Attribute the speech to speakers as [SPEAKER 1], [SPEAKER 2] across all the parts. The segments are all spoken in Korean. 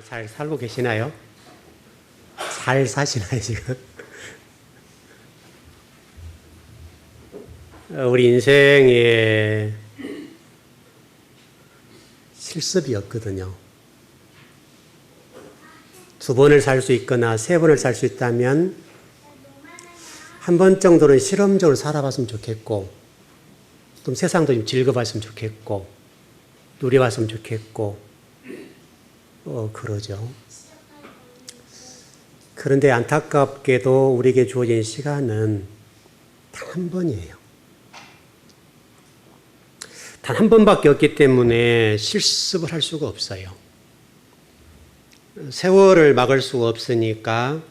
[SPEAKER 1] 잘 살고 계시나요? 잘 사시나요, 지금? 우리 인생에 실습이 없거든요. 2번을 살 수 있거나 3번을 살 수 있다면 한 번 정도는 실험적으로 살아봤으면 좋겠고, 좀 세상도 좀 즐거웠으면 좋겠고, 누려봤으면 좋겠고, 그러죠. 그런데 안타깝게도 우리에게 주어진 시간은 단 한 번이에요. 단 한 번밖에 없기 때문에 실습을 할 수가 없어요. 세월을 막을 수가 없으니까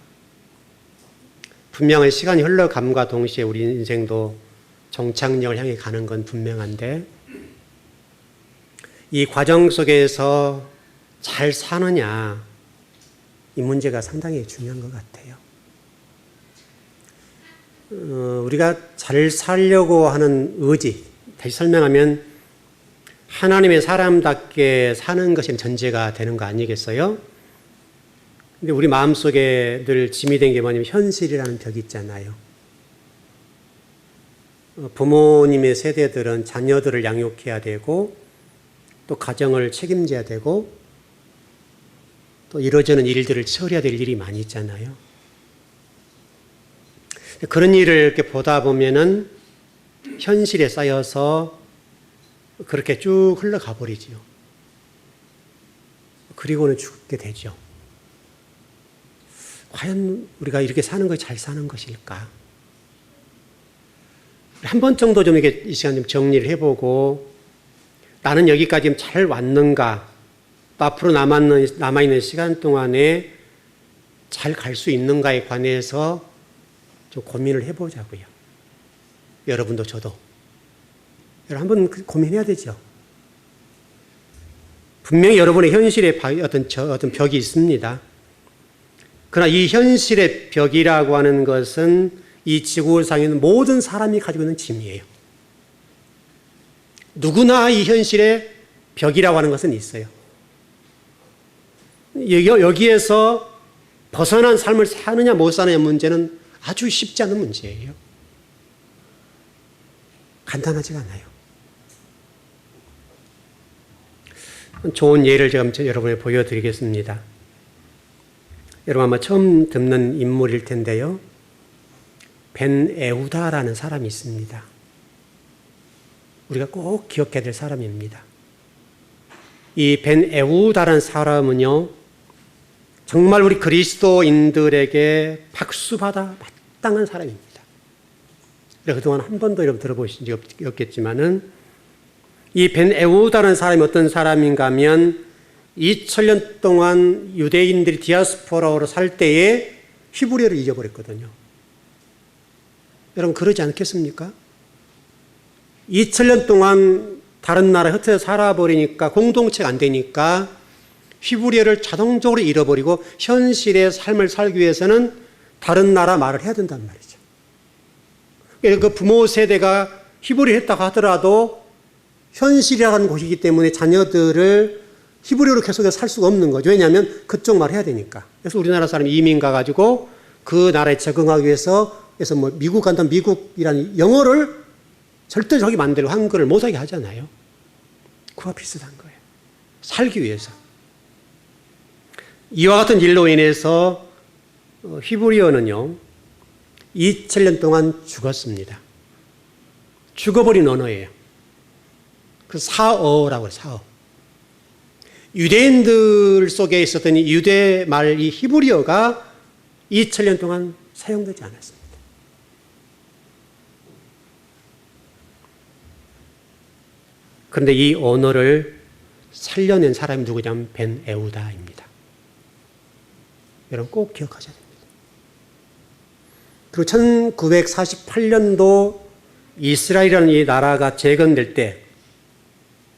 [SPEAKER 1] 분명히 시간이 흘러감과 동시에 우리 인생도 종착역을 향해 가는 건 분명한데, 이 과정 속에서 잘 사느냐, 이 문제가 상당히 중요한 것 같아요. 우리가 잘 살려고 하는 의지, 다시 설명하면 하나님의 사람답게 사는 것이 전제가 되는 거 아니겠어요? 근데 우리 마음속에 늘 짐이 된 게 뭐냐면 현실이라는 벽이 있잖아요. 부모님의 세대들은 자녀들을 양육해야 되고, 또 가정을 책임져야 되고, 또 이루어지는 일들을 처리해야 될 일이 많이 있잖아요. 그런 일을 이렇게 보다 보면은 현실에 쌓여서 그렇게 쭉 흘러가 버리지요. 그리고는 죽게 되죠. 과연 우리가 이렇게 사는 것이 잘 사는 것일까? 한 번 정도 좀 이렇게 이 시간 좀 정리를 해보고, 나는 여기까지 잘 왔는가? 또 앞으로 남아있는 시간 동안에 잘 갈 수 있는가에 관해서 좀 고민을 해보자고요. 여러분도 저도. 여러분 한번 고민해야 되죠. 분명히 여러분의 현실에 어떤 벽이 있습니다. 그러나 이 현실의 벽이라고 하는 것은 이 지구상에 있는 모든 사람이 가지고 있는 짐이에요. 누구나 이 현실의 벽이라고 하는 것은 있어요. 여기에서 벗어난 삶을 사느냐 못 사느냐 문제는 아주 쉽지 않은 문제예요. 간단하지가 않아요. 좋은 예를 제가 여러분에게 보여드리겠습니다. 여러분 아마 처음 듣는 인물일 텐데요. 벤 에우다라는 사람이 있습니다. 우리가 꼭 기억해야 될 사람입니다. 이 벤 에우다라는 사람은요, 정말 우리 그리스도인들에게 박수받아 마땅한 사람입니다. 그동안 한 번도 여러분 들어보신 적이 없겠지만은, 이 벤 에우다라는 사람이 어떤 사람인가 하면 2000년 동안 유대인들이 디아스포라로 살 때에 히브리어를 잊어버렸거든요. 여러분 그러지 않겠습니까? 2000년 동안 다른 나라에 흩어져 살아버리니까 공동체가 안 되니까 히브리어를 자동적으로 잃어버리고 현실의 삶을 살기 위해서는 다른 나라 말을 해야 된단 말이죠. 그 부모 세대가 히브리어를 했다고 하더라도 현실이라는 곳이기 때문에 자녀들을 히브리어로 계속해서 살 수가 없는 거죠. 왜냐하면 그쪽 말을 해야 되니까. 그래서 우리나라 사람이 이민 가가지고 그 나라에 적응하기 위해서, 그래서 뭐 미국 간다면 미국이라는 영어를 절대적으로 만들고 한글을 못하게 하잖아요. 그와 비슷한 거예요. 살기 위해서. 이와 같은 일로 인해서 히브리어는요, 2000년 동안 죽었습니다. 죽어버린 언어예요. 그 사어라고 해요, 사어. 유대인들 속에 있었던 이 유대 말, 이 히브리어가 2000년 동안 사용되지 않았습니다. 그런데 이 언어를 살려낸 사람이 누구냐면 벤 에우다입니다. 여러분 꼭 기억하셔야 됩니다. 그리고 1948년도 이스라엘이라는 이 나라가 재건될 때,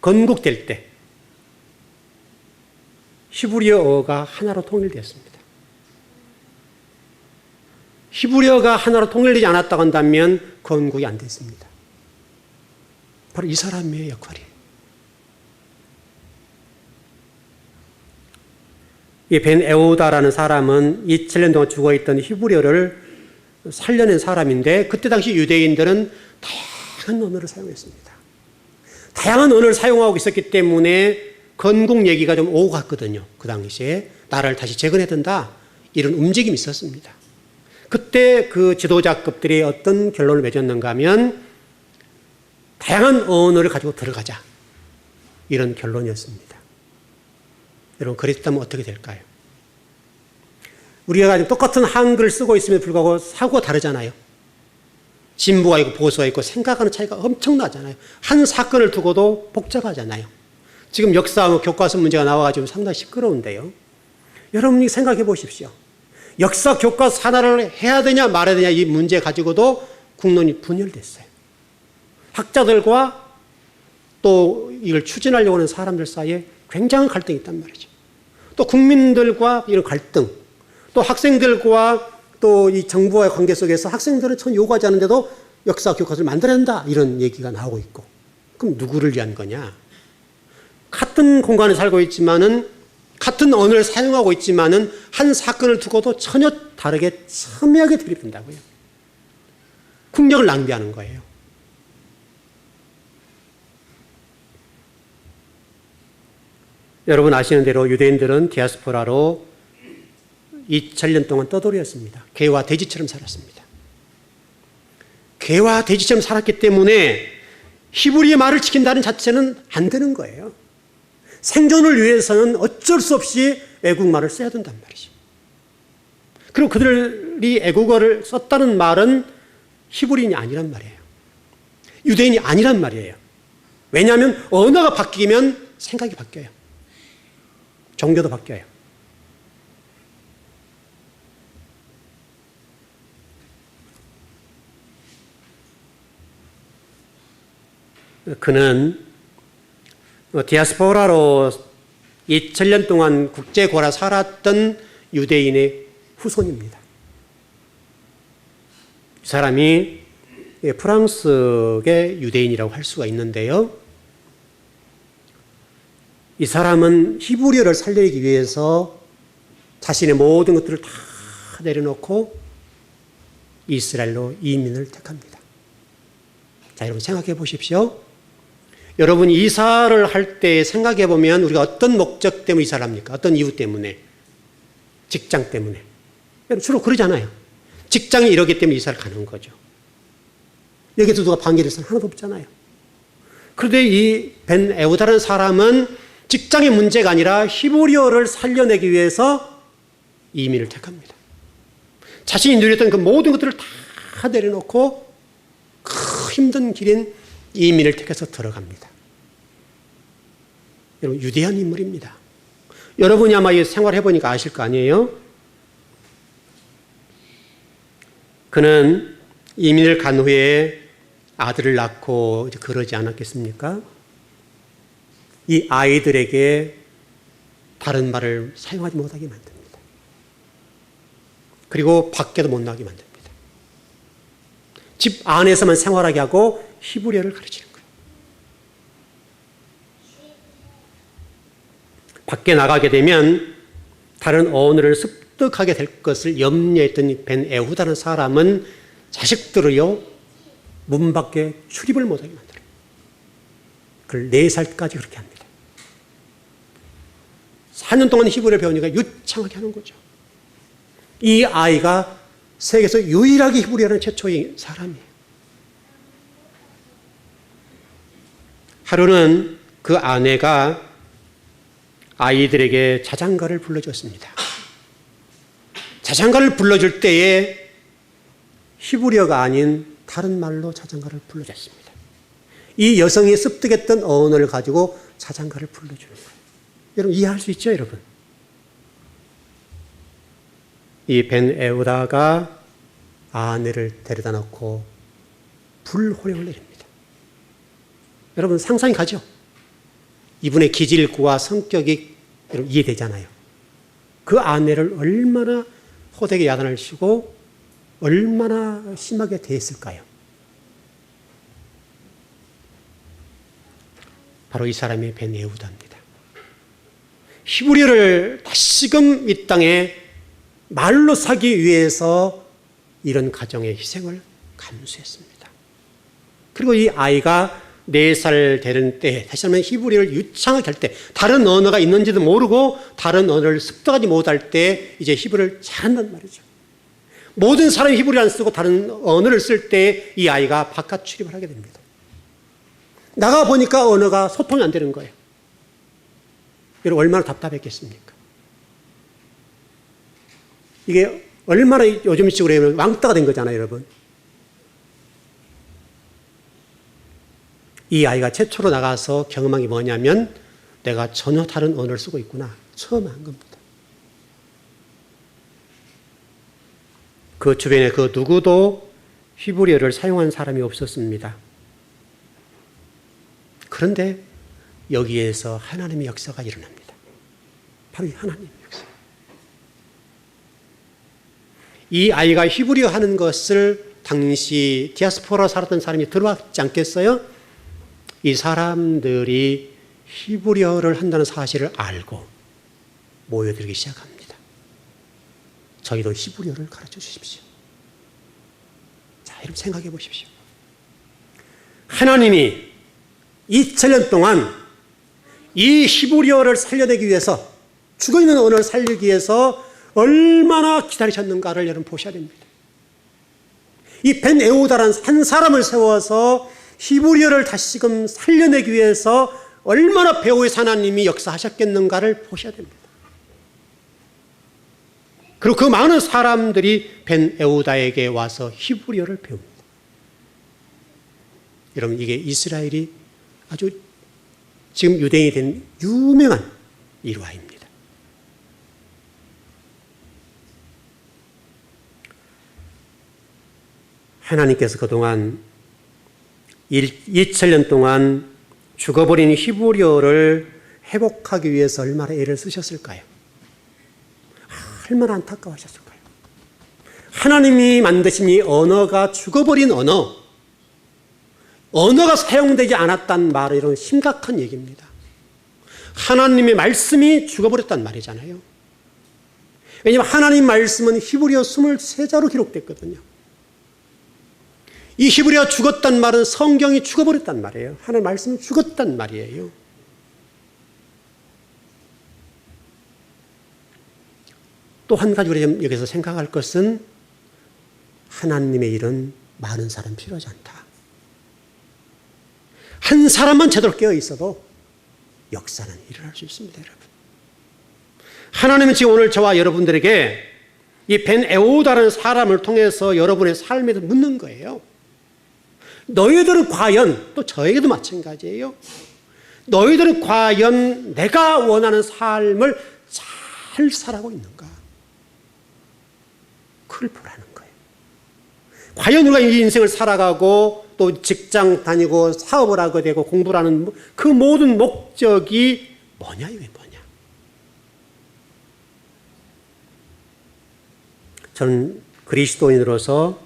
[SPEAKER 1] 건국될 때 히브리어가 하나로 통일되었습니다. 히브리어가 하나로 통일되지 않았다고 한다면 건국이 안 됐습니다. 바로 이 사람의 역할이에요. 이 벤 에우다라는 사람은 2000년 동안 죽어있던 히브리어를 살려낸 사람인데 그때 당시 유대인들은 다양한 언어를 사용했습니다. 다양한 언어를 사용하고 있었기 때문에 건국 얘기가 좀 오고 갔거든요. 그 당시에 나라를 다시 재건해야 된다 이런 움직임이 있었습니다. 그때 그 지도자급들이 어떤 결론을 맺었는가 하면 다양한 언어를 가지고 들어가자 이런 결론이었습니다. 여러분 그랬다면 어떻게 될까요? 우리가 지금 똑같은 한글을 쓰고 있음에도 불구하고 사고가 다르잖아요. 진보가 있고 보수가 있고 생각하는 차이가 엄청나잖아요. 한 사건을 두고도 복잡하잖아요. 지금 역사 교과서 문제가 나와가지고 상당히 시끄러운데요. 여러분이 생각해 보십시오. 역사 교과서 하나를 해야 되냐 말아야 되냐 이 문제 가지고도 국론이 분열됐어요. 학자들과 또 이걸 추진하려고 하는 사람들 사이에 굉장한 갈등이 있단 말이죠. 또 국민들과 이런 갈등, 또 학생들과 또 이 정부와의 관계 속에서 학생들은 전 요구하지 않는데도 역사 교과서를 만들어야 한다 이런 얘기가 나오고 있고, 그럼 누구를 위한 거냐? 같은 공간에 살고 있지만은 같은 언어를 사용하고 있지만은 한 사건을 두고도 전혀 다르게 첨예하게 대립된다고요. 국력을 낭비하는 거예요. 여러분 아시는 대로 유대인들은 디아스포라로 2000년 동안 떠돌이였습니다. 개와 돼지처럼 살았습니다. 개와 돼지처럼 살았기 때문에 히브리의 말을 지킨다는 자체는 안 되는 거예요. 생존을 위해서는 어쩔 수 없이 애국말을 써야 된단 말이죠. 그리고 그들이 애국어를 썼다는 말은 히브리인이 아니란 말이에요. 유대인이 아니란 말이에요. 왜냐하면 언어가 바뀌면 생각이 바뀌어요. 종교도 바뀌어요. 그는 디아스포라로 2000년 동안 국제고라 살았던 유대인의 후손입니다. 이 사람이 프랑스계 유대인이라고 할 수가 있는데요. 이 사람은 히브리어를 살리기 위해서 자신의 모든 것들을 다 내려놓고 이스라엘로 이민을 택합니다. 자, 여러분 생각해 보십시오. 여러분 이사를 할 때 생각해 보면 우리가 어떤 목적 때문에 이사를 합니까? 어떤 이유 때문에? 직장 때문에. 주로 그러잖아요. 직장이 이러기 때문에 이사를 가는 거죠. 여기서 누가 반기를 사람 하나도 없잖아요. 그런데 이 벤 에우다라는 사람은 직장의 문제가 아니라 히브리어를 살려내기 위해서 이민을 택합니다. 자신이 누렸던 그 모든 것들을 다 내려놓고 그 힘든 길인 이민을 택해서 들어갑니다. 여러분 유대한 인물입니다. 여러분이 아마 이 생활해보니까 아실 거 아니에요? 그는 이민을 간 후에 아들을 낳고 그러지 않았겠습니까? 이 아이들에게 다른 말을 사용하지 못하게 만듭니다. 그리고 밖에도 못 나가게 만듭니다. 집 안에서만 생활하게 하고 히브리어를 가르치는 거예요. 밖에 나가게 되면 다른 언어를 습득하게 될 것을 염려했던 벤 에후다라는 사람은 자식들을요 문 밖에 출입을 못하게 만들어요. 그걸 4살까지 그렇게 합니다. 4년 동안 히브리어를 배우니까 유창하게 하는 거죠. 이 아이가 세계에서 유일하게 히브리어를 하는 최초의 사람이에요. 하루는 그 아내가 아이들에게 자장가를 불러줬습니다. 자장가를 불러줄 때에 히브리어가 아닌 다른 말로 자장가를 불러줬습니다. 이 여성이 습득했던 언어를 가지고 자장가를 불러주는 거예요. 여러분 이해할 수 있죠, 여러분? 이 벤 에우다가 아내를 데려다 놓고 불호령을 내립니다. 여러분 상상이 가죠? 이분의 기질과 성격이 여러분 이해되잖아요. 그 아내를 얼마나 호되게 야단을 치고 얼마나 심하게 대했을까요? 바로 이 사람이 벤 에우다입니다. 히브리어를 다시금 이 땅에 말로 사기 위해서 이런 가정의 희생을 감수했습니다. 그리고 이 아이가 4살 되는 때, 다시 말하면 히브리어를 유창하게 할 때, 다른 언어가 있는지도 모르고 다른 언어를 습득하지 못할 때 이제 히브리어를 잘한단 말이죠. 모든 사람이 히브리어 안 쓰고 다른 언어를 쓸 때 이 아이가 바깥 출입을 하게 됩니다. 나가 보니까 언어가 소통이 안 되는 거예요. 여러분 얼마나 답답했겠습니까? 이게 얼마나 요즘식으로 하면 왕따가 된 거잖아요, 여러분. 이 아이가 최초로 나가서 경험한 게 뭐냐면 내가 전혀 다른 언어를 쓰고 있구나. 처음 한 겁니다. 그 주변에 그 누구도 히브리어를 사용한 사람이 없었습니다. 그런데 여기에서 하나님의 역사가 일어납니다. 바로 이 하나님의 역사. 이 아이가 히브리어 하는 것을 당시 디아스포라 살았던 사람이 들어왔지 않겠어요? 이 사람들이 히브리어를 한다는 사실을 알고 모여들기 시작합니다. 저희도 히브리어를 가르쳐 주십시오. 자, 여러분 생각해 보십시오. 하나님이 2000년 동안 이 히브리어를 살려내기 위해서, 죽어있는 언어를 살리기 위해서 얼마나 기다리셨는가를 여러분 보셔야 됩니다. 이 벤 에후다라는 한 사람을 세워서 히브리어를 다시금 살려내기 위해서 얼마나 배후의 하나님이 역사하셨겠는가를 보셔야 됩니다. 그리고 그 많은 사람들이 벤 에후다에게 와서 히브리어를 배웁니다. 여러분 이게 이스라엘이 아주 지금 유대인이 된 유명한 일화입니다. 하나님께서 그동안 2000년 동안 죽어버린 히브리어를 회복하기 위해서 얼마나 애를 쓰셨을까요? 얼마나 안타까워하셨을까요? 하나님이 만드신 이 언어가 죽어버린 언어가 사용되지 않았단 말은 이런 심각한 얘기입니다. 하나님의 말씀이 죽어버렸단 말이잖아요. 왜냐하면 하나님 말씀은 히브리어 23자로 기록됐거든요. 이 히브리어가 죽었단 말은 성경이 죽어버렸단 말이에요. 하나님 말씀은 죽었단 말이에요. 또 한 가지 우리가 여기서 생각할 것은 하나님의 일은 많은 사람 필요하지 않다. 한 사람만 제대로 깨어 있어도 역사는 일어날 수 있습니다, 여러분. 하나님은 지금 오늘 저와 여러분들에게 이 벤 에후다라는 사람을 통해서 여러분의 삶에도 묻는 거예요. 너희들은 과연, 또 저에게도 마찬가지예요. 너희들은 과연 내가 원하는 삶을 잘 살아가고 있는가? 그걸 보라는 거예요. 과연 우리가 이 인생을 살아가고 또 직장 다니고 사업을 하게 되고 공부를 하는 그 모든 목적이 뭐냐, 이게 뭐냐? 저는 그리스도인으로서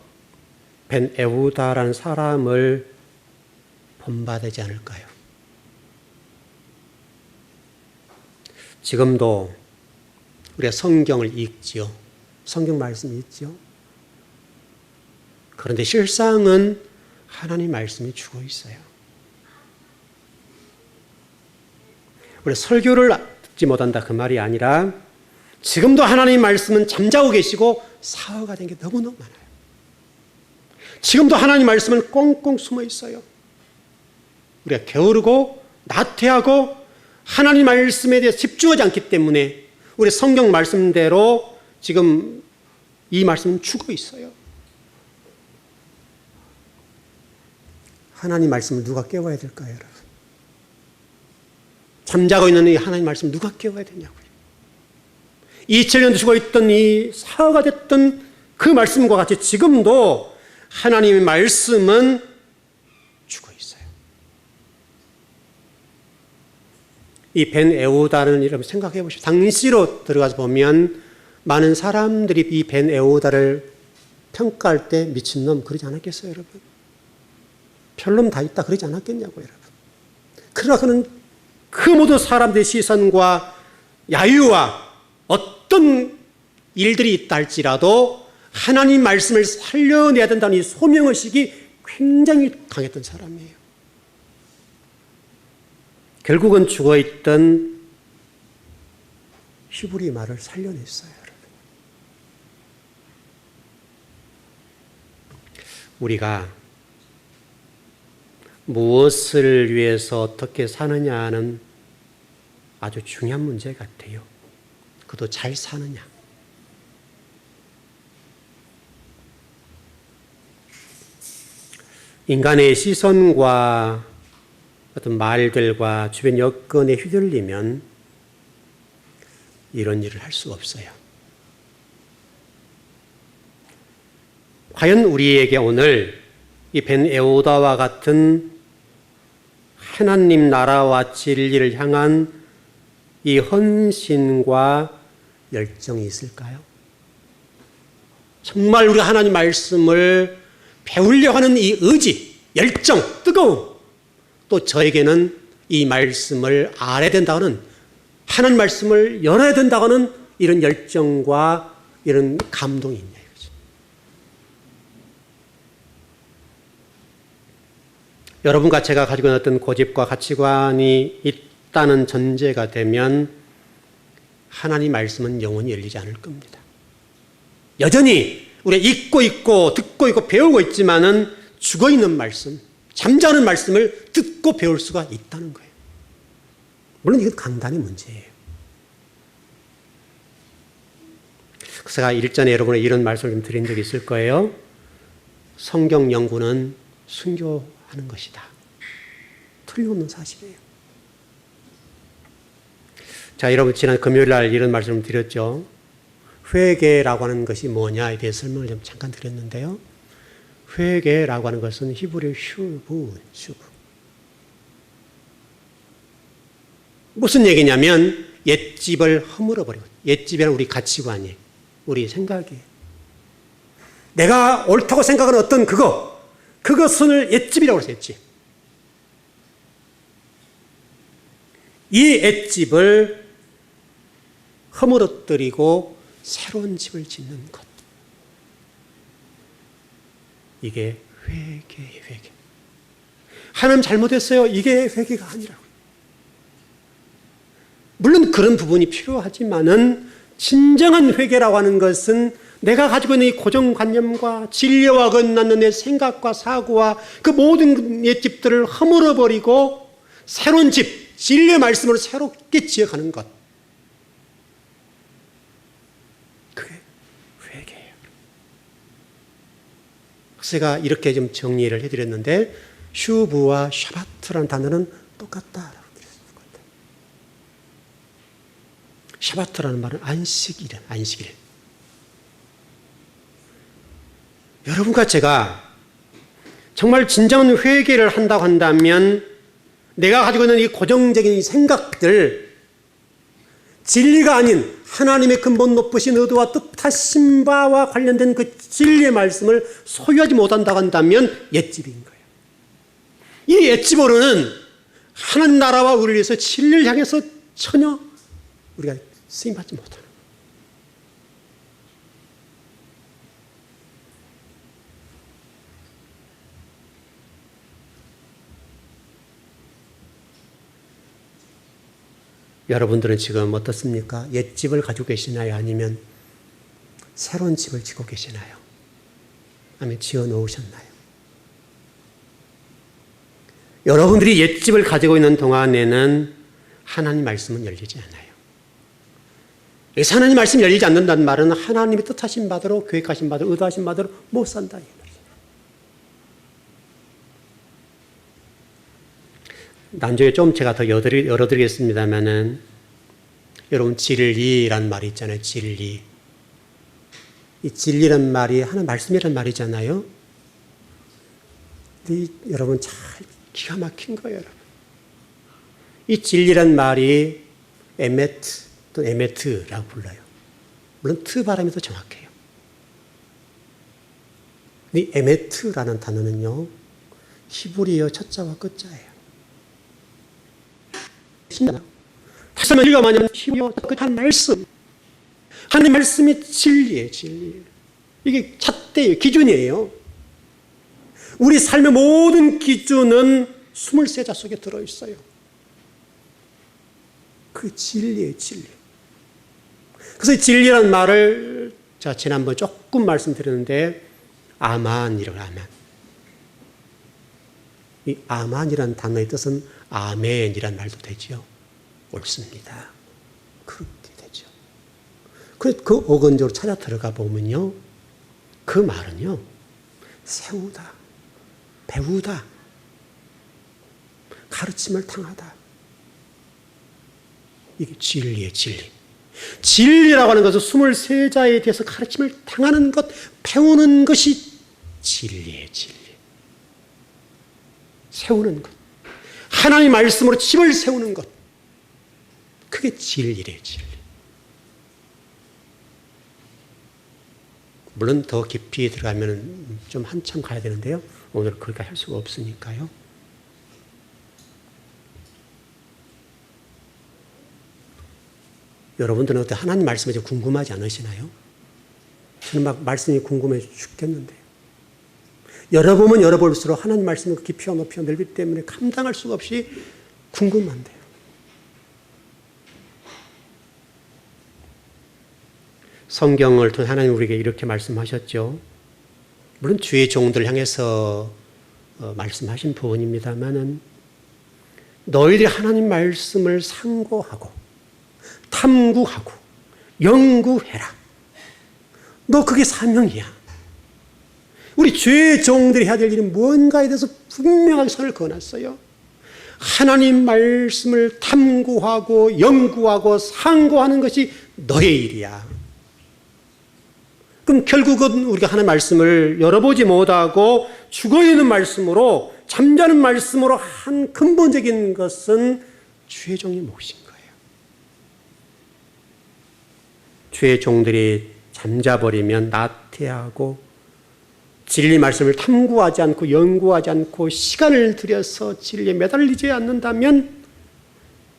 [SPEAKER 1] 벤 에후다라는 사람을 본받지 않을까요? 지금도 우리가 성경을 읽지요. 성경 말씀이 있죠. 그런데 실상은 하나님 말씀이 죽어 있어요. 우리 설교를 듣지 못한다 그 말이 아니라 지금도 하나님 말씀은 잠자고 계시고 사흘가 된 게 너무너무 많아요. 지금도 하나님 말씀은 꽁꽁 숨어 있어요. 우리가 게으르고 나태하고 하나님 말씀에 대해서 집중하지 않기 때문에 우리 성경 말씀대로 지금 이 말씀은 죽어 있어요. 하나님 말씀을 누가 깨워야 될까요, 여러분? 잠자고 있는 이 하나님 말씀을 누가 깨워야 되냐고요. 2000년도 죽어있던 이 사흘가 됐던 그 말씀과 같이 지금도 하나님의 말씀은 죽어 있어요. 이 벤 에후다는 여러분 생각해 보십시오. 당시로 들어가서 보면 많은 사람들이 이 벤 에후다를 평가할 때 미친놈 그러지 않았겠어요, 여러분? 별놈 다 있다 그러지 않았겠냐고요, 여러분? 그러나 그는 그 모든 사람들의 시선과 야유와 어떤 일들이 있다 할지라도 하나님 말씀을 살려내야 된다는 이 소명의식이 굉장히 강했던 사람이에요. 결국은 죽어있던 히브리 말을 살려냈어요. 여러분. 우리가 무엇을 위해서 어떻게 사느냐는 아주 중요한 문제 같아요. 그도 잘 사느냐. 인간의 시선과 어떤 말들과 주변 여건에 휘둘리면 이런 일을 할 수 없어요. 과연 우리에게 오늘 이 벤 에호다와 같은 하나님 나라와 진리를 향한 이 헌신과 열정이 있을까요? 정말 우리가 하나님 말씀을 배우려 하는 이 의지, 열정, 뜨거움, 또 저에게는 이 말씀을 알아야 된다는, 하나님 말씀을 열어야 된다는 이런 열정과 이런 감동이 있네요. 여러분과 제가 가지고 있는 어떤 고집과 가치관이 있다는 전제가 되면 하나님 말씀은 영원히 열리지 않을 겁니다. 여전히 우리가 읽고 있고 듣고 있고 배우고 있지만은 죽어있는 말씀, 잠자는 말씀을 듣고 배울 수가 있다는 거예요. 물론 이건 강단의 문제예요. 제가 일전에 여러분에 이런 말씀을 좀 드린 적이 있을 거예요. 성경 연구는 순교하는 것이다. 틀림없는 사실이에요. 자, 여러분 지난 금요일 날 이런 말씀을 드렸죠. 회개라고 하는 것이 뭐냐에 대해 설명을 좀 잠깐 드렸는데요. 회개라고 하는 것은 히브리어 슈브. 무슨 얘기냐면 옛집을 허물어버리고, 옛집이란 우리 가치관이, 우리 생각이, 내가 옳다고 생각하는 어떤 그것을 옛집이라고 해서 옛집. 이 옛집을 허물어뜨리고 새로운 집을 짓는 것. 이게 회개예요, 회개. 하나님 잘못했어요. 이게 회개가 아니라고. 물론 그런 부분이 필요하지만은 진정한 회개라고 하는 것은 내가 가지고 있는 이 고정관념과 진리와 어긋나는 내 생각과 사고와 그 모든 옛집들을 허물어버리고 새로운 집, 진리의 말씀으로 새롭게 지어가는 것. 그게 회개예요. 제가 이렇게 좀 정리를 해드렸는데 슈브와 샤바트라는 단어는 똑같다라고 드렸습니다. 샤바트라는 말은 안식일. 여러분과 제가 정말 진정한 회개를 한다고 한다면 내가 가지고 있는 이 고정적인 생각들, 진리가 아닌 하나님의 근본 높으신 의도와 뜻하신 바와 관련된 그 진리의 말씀을 소유하지 못한다고 한다면 옛집인 거예요. 이 옛집으로는 하나님 나라와 우리를 위해서 진리를 향해서 전혀 우리가 쓰임받지 못하는 거예요. 여러분들은 지금 어떻습니까? 옛집을 가지고 계시나요? 아니면 새로운 집을 짓고 계시나요? 아니면 지어 놓으셨나요? 여러분들이 옛집을 가지고 있는 동안에는 하나님 말씀은 열리지 않아요. 여기서 하나님 말씀이 열리지 않는다는 말은 하나님이 뜻하신 바대로, 계획하신 바대로, 의도하신 바대로 못 산다. 나중에 좀 제가 더 열어드리겠습니다만은 여러분 진리란 말이 있잖아요. 진리. 이 진리란 말이 하나님 말씀이란 말이잖아요. 근데 여러분 잘 기가 막힌 거예요. 여러분. 이 진리란 말이 에메트 또는 에메트라고 불러요. 물론 트 발음이 더 정확해요. 이 에메트라는 단어는요. 히브리어 첫자와 끝자예요. 다시 한번 읽어보면 히브리어 한 말씀. 하나님 말씀이 진리예요, 진리. 이게 잣대예요, 기준이에요. 우리 삶의 모든 기준은 23자 속에 들어있어요. 그 진리예요, 진리. 그래서 진리라는 말을 제가 지난번 조금 말씀드렸는데 아만이라고 아만. 이 아만이라는 단어의 뜻은 아멘이라는 말도 되죠. 옳습니다. 그렇게 되죠. 그 어근적으로 찾아 들어가 보면요. 그 말은요. 세우다, 배우다, 가르침을 당하다. 이게 진리의 진리. 진리라고 하는 것은 23자에 대해서 가르침을 당하는 것, 배우는 것이 진리의 진리. 세우는 것. 하나님의 말씀으로 집을 세우는 것. 그게 진리래, 진리. 물론 더 깊이 들어가면 좀 한참 가야 되는데요. 오늘 거기까지 할 수가 없으니까요. 여러분들은 어때 하나님 말씀에 좀 궁금하지 않으시나요? 저는 막 말씀이 궁금해 죽겠는데요. 열어보면 열어볼수록 하나님 말씀의 깊이와 높이와 넓이 때문에 감당할 수가 없이 궁금한데요. 성경을 통해 하나님 우리에게 이렇게 말씀하셨죠. 물론 주의 종들을 향해서 말씀하신 부분입니다만은 너희들이 하나님 말씀을 상고하고 탐구하고 연구해라. 너 그게 사명이야. 우리 주의 종들이 해야 될 일은 무언가에 대해서 분명하게 선을 그어놨어요. 하나님 말씀을 탐구하고 연구하고 상고하는 것이 너의 일이야. 그럼 결국은 우리가 하나님 말씀을 열어보지 못하고 죽어있는 말씀으로 잠자는 말씀으로 한 근본적인 것은 주의 종의 몫인 거예요. 주의 종들이 잠자버리면 나태하고 진리 말씀을 탐구하지 않고 연구하지 않고 시간을 들여서 진리에 매달리지 않는다면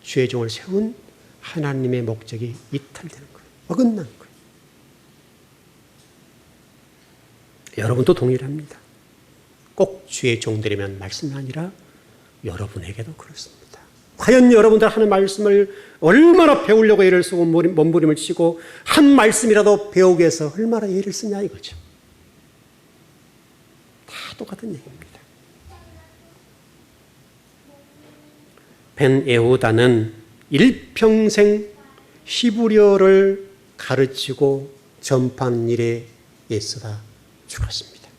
[SPEAKER 1] 주의 종을 세운 하나님의 목적이 이탈되는 거예요. 어긋난 거예요. 여러분도 동일합니다. 꼭 주의 종들이면 말씀이 아니라 여러분에게도 그렇습니다. 과연 여러분들 하는 말씀을 얼마나 배우려고 애를 쓰고 몸부림을 치고 한 말씀이라도 배우기 위해서 얼마나 애를 쓰냐 이거죠. 다 똑같은 얘기입니다. 벤 에후다는 일평생 히브리어를 가르치고 전파하는 일에 애쓰다 죽었습니다.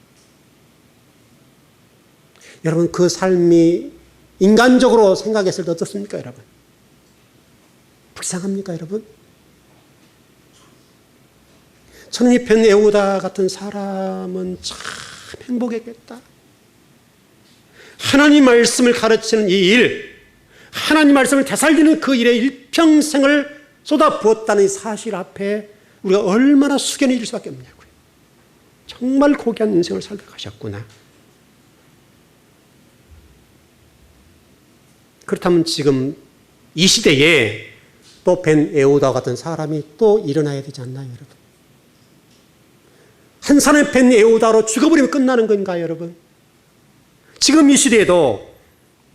[SPEAKER 1] 여러분 그 삶이 인간적으로 생각했을 때 어떻습니까 여러분? 불쌍합니까 여러분? 저는 이 벤 에후다 같은 사람은 참 행복했겠다. 하나님 말씀을 가르치는 이 일, 하나님 말씀을 되살리는 그 일에 일평생을 쏟아부었다는 이 사실 앞에 우리가 얼마나 숙연해질 수밖에 없냐고요. 정말 고귀한 인생을 살다 가셨구나. 그렇다면 지금 이 시대에 또 벤 에후다 같은 사람이 또 일어나야 되지 않나요, 여러분? 한 사람의 벤 에후다로 죽어버리면 끝나는 건가요, 여러분? 지금 이 시대에도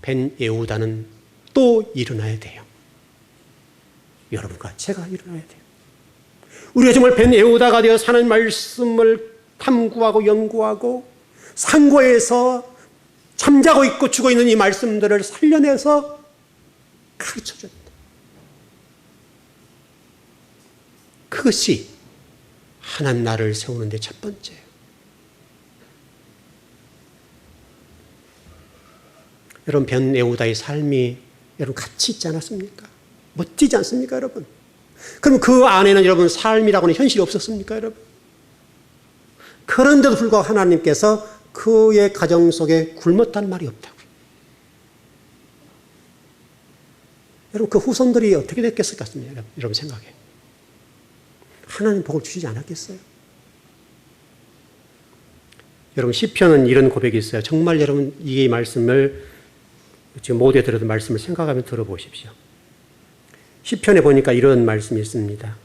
[SPEAKER 1] 벤 에후다는 또 일어나야 돼요. 여러분과 제가 일어나야 돼요. 우리가 정말 벤 에후다가 되어 하나님 말씀을 탐구하고 연구하고 상고해서 잠자고 있고 죽어 있는 이 말씀들을 살려내서 가르쳐줘야 된다. 그것이 하나님 나라를 세우는 데 첫 번째예요. 여러분 벤 에후다의 삶이 여러분 같이 있지 않았습니까? 멋지지 않습니까 여러분? 그럼 그 안에는 여러분 삶이라고는 현실이 없었습니까 여러분? 그런데도 불구하고 하나님께서 그의 가정 속에 굶었다는 말이 없다고요. 여러분 그 후손들이 어떻게 됐겠을 것 같습니다. 여러분 생각에. 하나님 복을 주시지 않았겠어요? 여러분 시편은 이런 고백이 있어요. 정말 여러분 이 말씀을 지금 모두에 들어도 말씀을 생각하며 들어보십시오. 시편에 보니까 이런 말씀이 있습니다.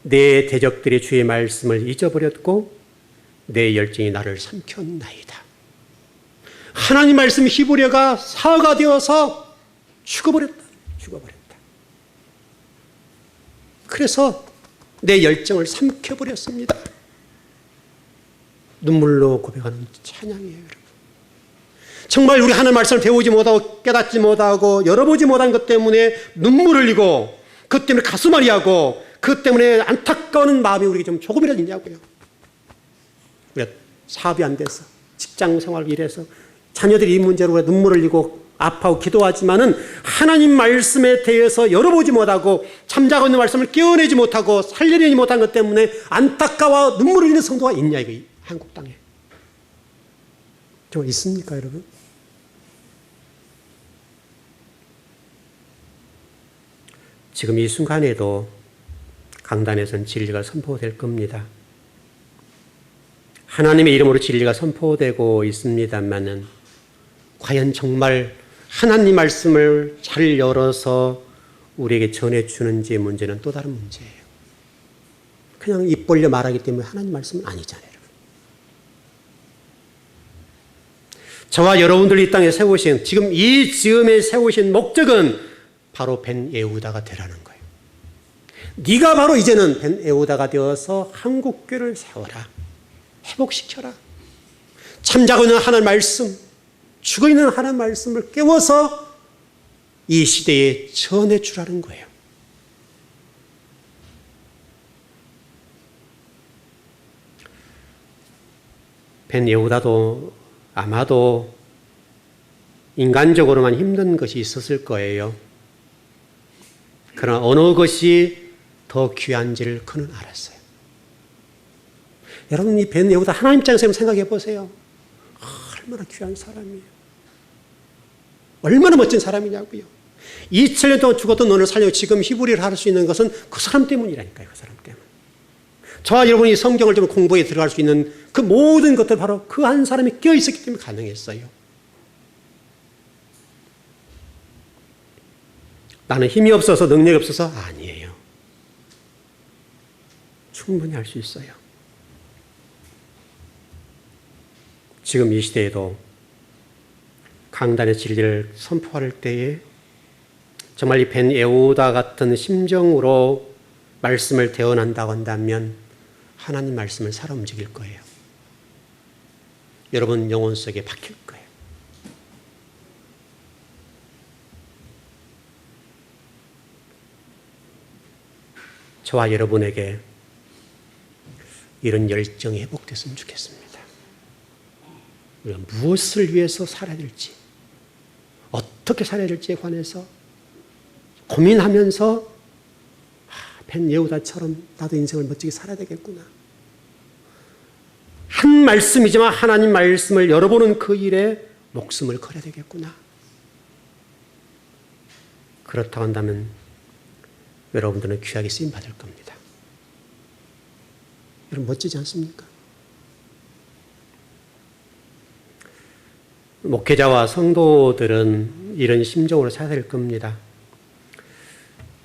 [SPEAKER 1] 내 대적들이 주의 말씀을 잊어버렸고 내 열정이 나를 삼켰나이다. 하나님 말씀 히브리어가 사어가 되어서 죽어버렸다. 그래서 내 열정을 삼켜버렸습니다. 눈물로 고백하는 찬양이에요, 여러분. 정말 우리 하나님 말씀을 배우지 못하고 깨닫지 못하고 열어보지 못한 것 때문에 눈물을 흘리고 그 때문에 가슴앓이 하고 그 때문에 안타까운 마음이 우리에게 좀 조금이라도 있냐고요. 우리가 사업이 안 돼서 직장 생활을 일해서 자녀들이 이 문제로 우리가 눈물을 흘리고 아파하고 기도하지만은 하나님 말씀에 대해서 열어보지 못하고 잠자고 있는 말씀을 깨어내지 못하고 살려내지 못한 것 때문에 안타까워 눈물을 흘리는 성도가 있냐, 이거 한국 땅에. 정말 있습니까, 여러분? 지금 이 순간에도 강단에서는 진리가 선포될 겁니다. 하나님의 이름으로 진리가 선포되고 있습니다만은 과연 정말 하나님 말씀을 잘 열어서 우리에게 전해주는지의 문제는 또 다른 문제예요. 그냥 입 벌려 말하기 때문에 하나님 말씀은 아니잖아요. 저와 여러분들이 이 땅에 세우신, 지금 이 즈음에 세우신 목적은 바로 벤 예후다가 되라는 거예요. 네가 바로 이제는 벤 예후다가 되어서 한국교회를 세워라. 회복시켜라. 잠자고 있는 하나님 말씀, 죽어있는 하나님 말씀을 깨워서 이 시대에 전해주라는 거예요. 벤 예후다도 아마도 인간적으로만 힘든 것이 있었을 거예요. 그러나 어느 것이 더 귀한지를 그는 알았어요. 여러분, 이 벤 예후다 하나님 입장에서 생각해 보세요. 얼마나 귀한 사람이에요. 얼마나 멋진 사람이냐고요. 2000년 동안 죽었던 너를 살려 지금 히브리를 할 수 있는 것은 그 사람 때문이라니까요. 그 사람 때문. 저와 여러분이 성경을 좀 공부에 들어갈 수 있는 그 모든 것들 바로 그 한 사람이 끼어 있었기 때문에 가능했어요. 나는 힘이 없어서 능력이 없어서 아니에요. 충분히 할 수 있어요. 지금 이 시대에도 강단의 진리를 선포할 때에 정말 이 벤 예후다 같은 심정으로 말씀을 대언한다고 한다면 하나님 말씀을 살아 움직일 거예요. 여러분 영혼 속에 박힐 거예요. 저와 여러분에게 이런 열정이 회복됐으면 좋겠습니다. 우리가 무엇을 위해서 살아야 될지, 어떻게 살아야 될지에 관해서 고민하면서 벤 예후다처럼 나도 인생을 멋지게 살아야 되겠구나. 한 말씀이지만 하나님 말씀을 열어보는 그 일에 목숨을 걸어야 되겠구나. 그렇다고 한다면 여러분들은 귀하게 쓰임받을 겁니다. 여러분 멋지지 않습니까? 목회자와 성도들은 이런 심정으로 살아야 될 겁니다.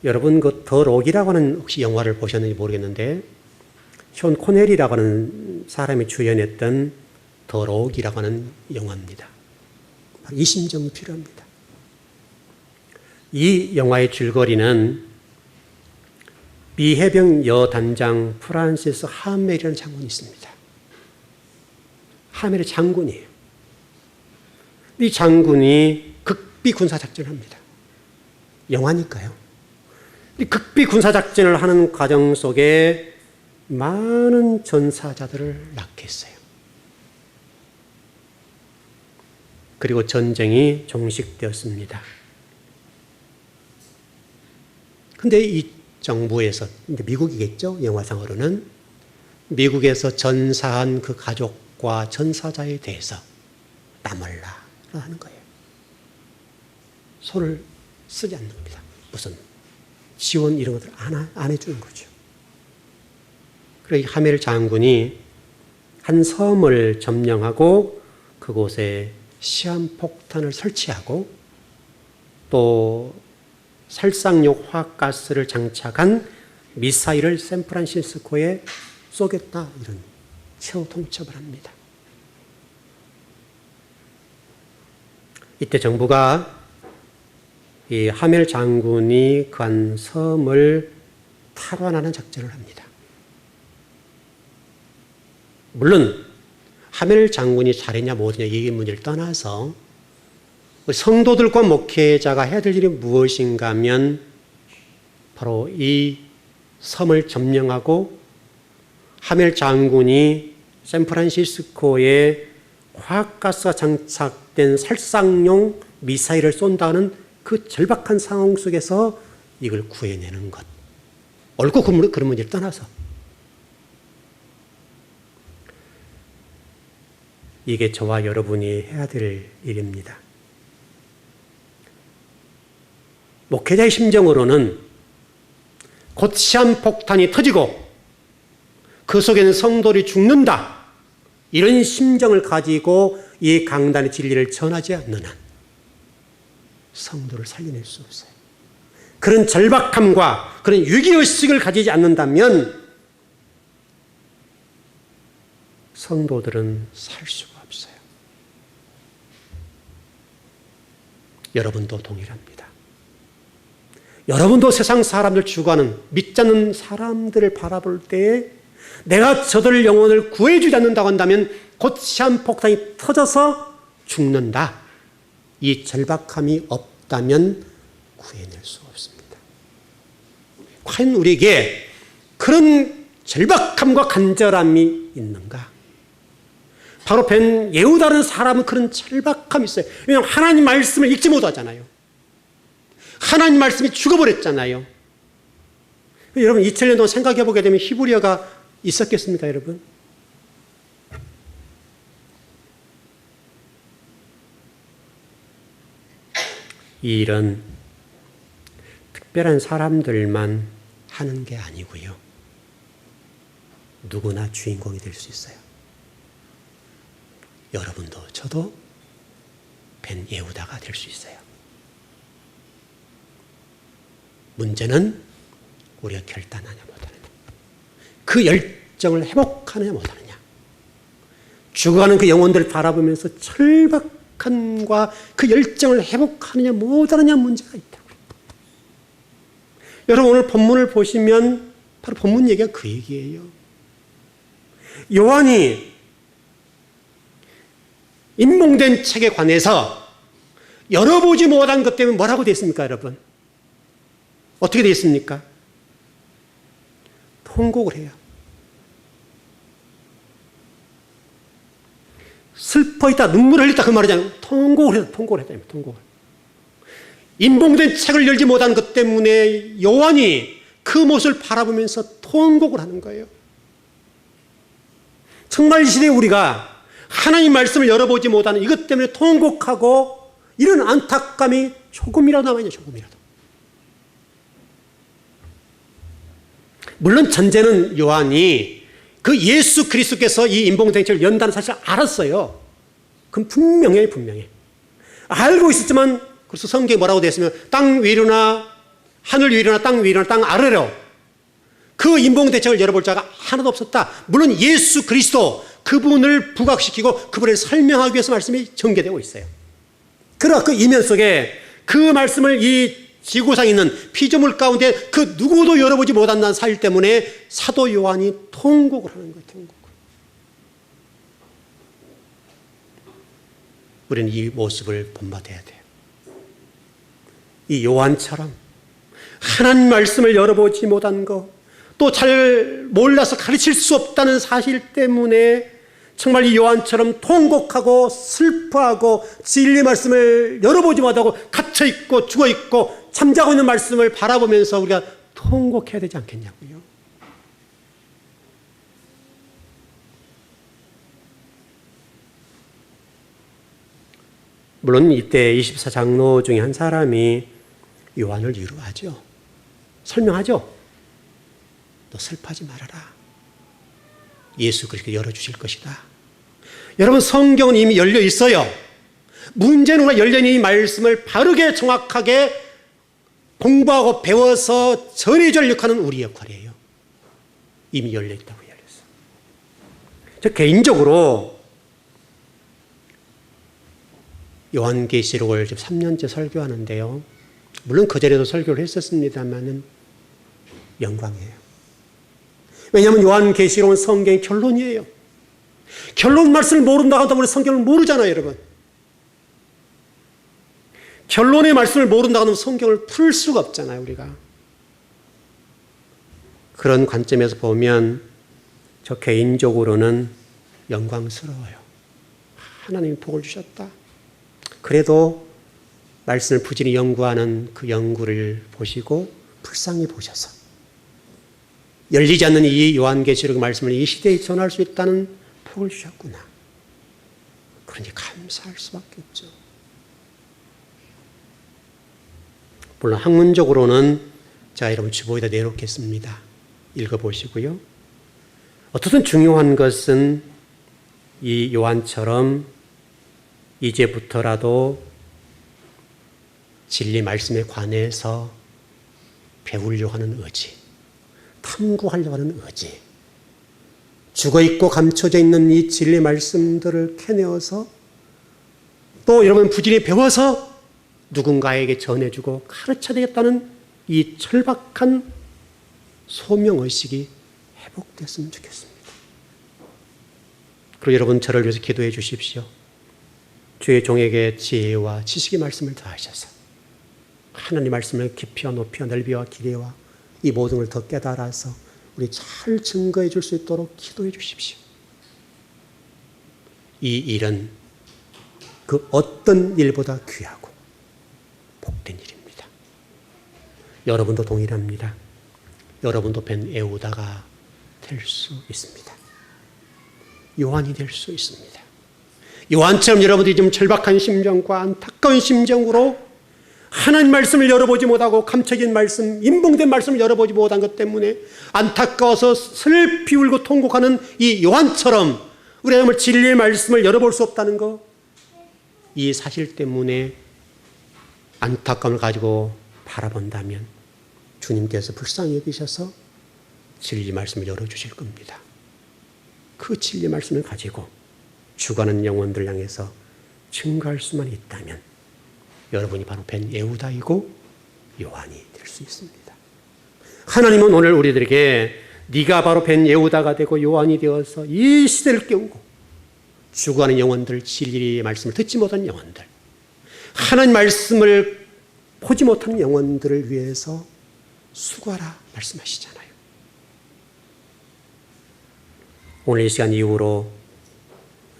[SPEAKER 1] 여러분 그 더 록이라고 하는 혹시 영화를 보셨는지 모르겠는데 션 코넬이라고 하는 사람이 주연했던 더 록이라고 하는 영화입니다. 바로 이 심정이 필요합니다. 이 영화의 줄거리는 미 해병 여단장 프란시스 하멜이라는 장군이 있습니다. 하멜의 장군이에요. 이 장군이 극비 군사작전을 합니다. 영화니까요. 이 극비 군사작전을 하는 과정 속에 많은 전사자들을 낳게 했어요. 그리고 전쟁이 종식되었습니다. 근데 이 정부에서, 미국이겠죠? 영화상으로는 미국에서 전사한 그 가족과 전사자에 대해서 나몰라 하는 거예요. 손을 쓰지 않는 겁니다. 무슨 지원 이런 것들 안 해주는 거죠. 그리고 하멜 장군이 한 섬을 점령하고 그곳에 시한폭탄을 설치하고 또 살상용 화학가스를 장착한 미사일을 샌프란시스코에 쏘겠다, 이런 최후 통첩을 합니다. 이때 정부가 이 하멜 장군이 그한 섬을 탈환하는 작전을 합니다. 물론 하멜 장군이 잘했냐 못했냐 이 문제를 떠나서 성도들과 목회자가 해야 될 일이 무엇인가 하면 바로 이 섬을 점령하고 하멜 장군이 샌프란시스코에 화학가스가 장착된 살상용 미사일을 쏜다는 그 절박한 상황 속에서 이걸 구해내는 것. 옳고 그런 문제를 떠나서 이게 저와 여러분이 해야 될 일입니다. 목회자의 심정으로는 곧 시한폭탄이 터지고 그 속에는 성도들이 죽는다, 이런 심정을 가지고 이 강단의 진리를 전하지 않는 한 성도를 살려낼 수 없어요. 그런 절박함과 그런 위기의식을 가지지 않는다면 성도들은 살 수가 없어요. 여러분도 동일합니다. 여러분도 세상 사람들 죽어가는 믿지 않는 사람들을 바라볼 때에 내가 저들 영혼을 구해주지 않는다고 한다면 곧 시한폭탄이 터져서 죽는다, 이 절박함이 없다면 구해낼 수 없습니다. 과연 우리에게 그런 절박함과 간절함이 있는가? 바로 벤 예후다라는 사람은 그런 절박함이 있어요. 왜냐하면 하나님 말씀을 읽지 못하잖아요. 하나님 말씀이 죽어버렸잖아요. 여러분 2000년 동안 생각해 보게 되면 히브리어가 있었겠습니까, 여러분? 이 일은 특별한 사람들만 하는 게 아니고요. 누구나 주인공이 될 수 있어요. 여러분도 저도 벤 예후다가 될 수 있어요. 문제는 우리가 결단하냐 못하느냐, 그 열정을 회복하느냐 못하느냐, 죽어가는 그 영혼들을 바라보면서 절박함과 그 열정을 회복하느냐 못하느냐 문제가 있다고요. 여러분 오늘 본문을 보시면 바로 본문 얘기가 그 얘기예요. 요한이 인봉된 책에 관해서 열어보지 못한 것 때문에 뭐라고 되어 있습니까, 여러분? 어떻게 되어 있습니까? 통곡을 해요. 슬퍼 있다, 눈물을 흘렸다, 그 말이잖아요. 통곡을 해요. 통곡을 했다. 통곡을. 인봉된 책을 열지 못한 것 때문에 요한이 그 모습을 바라보면서 통곡을 하는 거예요. 정말 이 시대에 우리가 하나님 말씀을 열어보지 못하는 이것 때문에 통곡하고 이런 안타까움이 조금이라도 남아있냐, 조금이라도. 물론 전제는 요한이 그 예수 그리스도께서 이 인봉된 책을 연다는 사실을 알았어요. 그건 분명해. 알고 있었지만, 그래서 성경에 뭐라고 되어 있으면 땅 위로나 하늘 위로나 땅 위로나 땅 아래로 그 인봉된 책을 열어볼 자가 하나도 없었다. 물론 예수 그리스도 그분을 부각시키고 그분을 설명하기 위해서 말씀이 전개되고 있어요. 그러나 그 이면 속에 그 말씀을 이 지구상에 있는 피조물 가운데 그 누구도 열어보지 못한다는 사실 때문에 사도 요한이 통곡을 하는 거예요. 통곡을. 우리는 이 모습을 본받아야 돼요. 이 요한처럼 하나님 말씀을 열어보지 못한 거, 또 잘 몰라서 가르칠 수 없다는 사실 때문에 정말 이 요한처럼 통곡하고 슬퍼하고 진리 말씀을 열어보지 못하고 갇혀있고 죽어있고 잠자고 있는 말씀을 바라보면서 우리가 통곡해야 되지 않겠냐고요. 물론 이때 24장로 중에 한 사람이 요한을 위로하죠. 설명하죠. 너 슬퍼하지 말아라. 예수 그리스도 열어주실 것이다. 여러분 성경은 이미 열려 있어요. 문제는 우리가 열려 있는 이 말씀을 바르게 정확하게 공부하고 배워서 전해줄 역할은 우리 역할이에요. 이미 열려있다고 열렸어. 저 개인적으로 요한계시록을 지금 3년째 설교하는데요. 물론 그 전에도 설교를 했었습니다만은 영광이에요. 왜냐하면 요한계시록은 성경의 결론이에요. 결론 말씀을 모른다고 한다고 우리 성경을 모르잖아요, 여러분. 결론의 말씀을 모른다고 하면 성경을 풀 수가 없잖아요, 우리가. 그런 관점에서 보면 저 개인적으로는 영광스러워요. 하나님이 복을 주셨다. 그래도 말씀을 부지런히 연구하는 그 연구를 보시고 불쌍히 보셔서 열리지 않는 이 요한계시록 말씀을 이 시대에 전할 수 있다는 복을 주셨구나. 그러니 감사할 수밖에 없죠. 물론 학문적으로는 제가 여러분 주보에다 내놓겠습니다. 읽어보시고요. 어쨌든 중요한 것은 이 요한처럼 이제부터라도 진리 말씀에 관해서 배우려고 하는 의지, 탐구하려고 하는 의지, 죽어있고 감춰져 있는 이 진리 말씀들을 캐내어서 또 여러분 부지런히 배워서 누군가에게 전해주고 가르쳐야 되겠다는 이 철박한 소명의식이 회복됐으면 좋겠습니다. 그리고 여러분 저를 위해서 기도해 주십시오. 주의 종에게 지혜와 지식의 말씀을 더하셔서 하나님 말씀을 깊이와 높이와 넓이와 길이와 이 모든 걸 더 깨달아서 우리 잘 증거해 줄 수 있도록 기도해 주십시오. 이 일은 그 어떤 일보다 귀하고 복된 일입니다. 여러분도 동일합니다. 여러분도 벤 에우다가 될 수 있습니다. 요한이 될 수 있습니다. 요한처럼 여러분들이 좀 절박한 심정과 안타까운 심정으로 하나님 말씀을 열어보지 못하고 감춰진 말씀, 인봉된 말씀을 열어보지 못한 것 때문에 안타까워서 슬피 울고 통곡하는 이 요한처럼 우리가 진리의 말씀을 열어볼 수 없다는 것, 이 사실 때문에 안타까움을 가지고 바라본다면 주님께서 불쌍히 여기셔서 진리 말씀을 열어주실 겁니다. 그 진리 말씀을 가지고 죽어가는 영혼들 향해서 증거할 수만 있다면 여러분이 바로 벤 예후다이고 요한이 될 수 있습니다. 하나님은 오늘 우리들에게 네가 바로 벤 예후다가 되고 요한이 되어서 이 시대를 깨우고 죽어가는 영혼들, 진리의 말씀을 듣지 못한 영혼들, 하나님 말씀을 보지 못하는 영혼들을 위해서 수고하라 말씀하시잖아요. 오늘 이 시간 이후로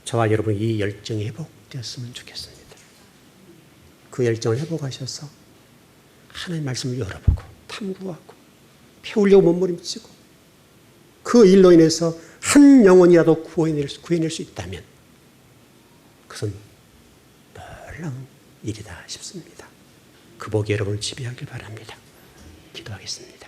[SPEAKER 1] 저와 여러분 이 열정이 회복되었으면 좋겠습니다. 그 열정을 회복하셔서 하나님 말씀을 열어보고 탐구하고 배우려고 몸부림치고 그 일로 인해서 한 영혼이라도 구해낼 수 있다면 그것은 놀라운 일이다 싶습니다. 그 복이 여러분을 지배하길 바랍니다. 기도하겠습니다.